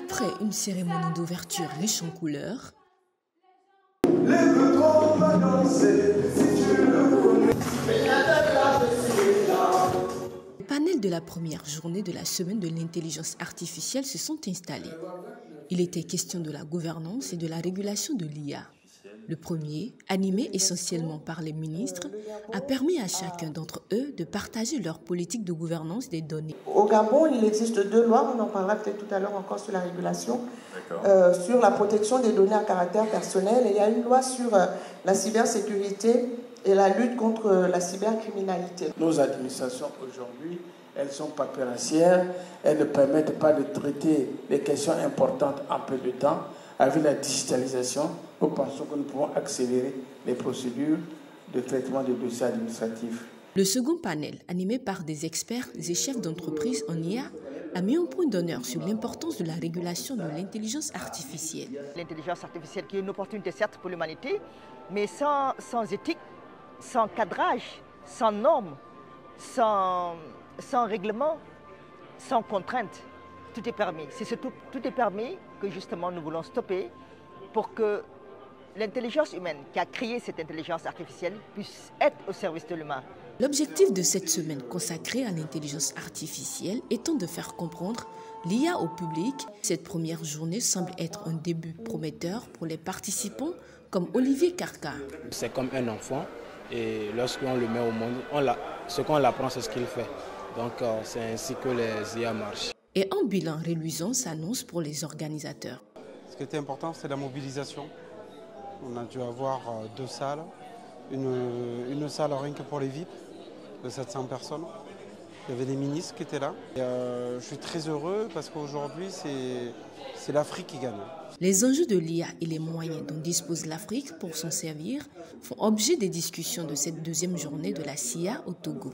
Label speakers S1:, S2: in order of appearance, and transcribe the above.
S1: Après une cérémonie d'ouverture riche en couleurs, les panels de la première journée de la semaine de l'intelligence artificielle se sont installés. Il était question de la gouvernance et de la régulation de l'IA. Le premier, animé essentiellement par les ministres, a permis à chacun d'entre eux de partager leur politique de gouvernance des données.
S2: Au Gabon, il existe 2 lois, on en parlera peut-être tout à l'heure encore sur la régulation, sur la protection des données à caractère personnel. Et il y a une loi sur la cybersécurité et la lutte contre la cybercriminalité.
S3: Nos administrations aujourd'hui, elles sont paperassières, elles ne permettent pas de traiter les questions importantes en peu de temps. Avec la digitalisation, nous pensons que nous pouvons accélérer les procédures de traitement des dossiers administratifs.
S1: Le second panel, animé par des experts et chefs d'entreprise en IA, a mis un point d'honneur sur l'importance de la régulation de l'intelligence artificielle.
S4: L'intelligence artificielle qui est une opportunité certes pour l'humanité, mais sans éthique, sans cadrage, sans normes, sans règlement, sans contraintes. Tout est permis. C'est surtout tout est permis que justement nous voulons stopper pour que l'intelligence humaine qui a créé cette intelligence artificielle puisse être au service de l'humain.
S1: L'objectif de cette semaine consacrée à l'intelligence artificielle étant de faire comprendre l'IA au public, cette première journée semble être un début prometteur pour les participants comme Olivier Carca.
S5: C'est comme un enfant et lorsqu'on le met au monde, ce qu'on l'apprend, c'est ce qu'il fait. Donc c'est ainsi que les IA marchent.
S1: Et un bilan reluisant s'annonce pour les organisateurs.
S6: Ce qui était important, c'est la mobilisation. On a dû avoir 2 salles, une salle rien que pour les VIP de 700 personnes. Il y avait les ministres qui étaient là. Et, je suis très heureux parce qu'aujourd'hui, c'est l'Afrique qui gagne.
S1: Les enjeux de l'IA et les moyens dont dispose l'Afrique pour s'en servir font objet des discussions de cette deuxième journée de la CIA au Togo.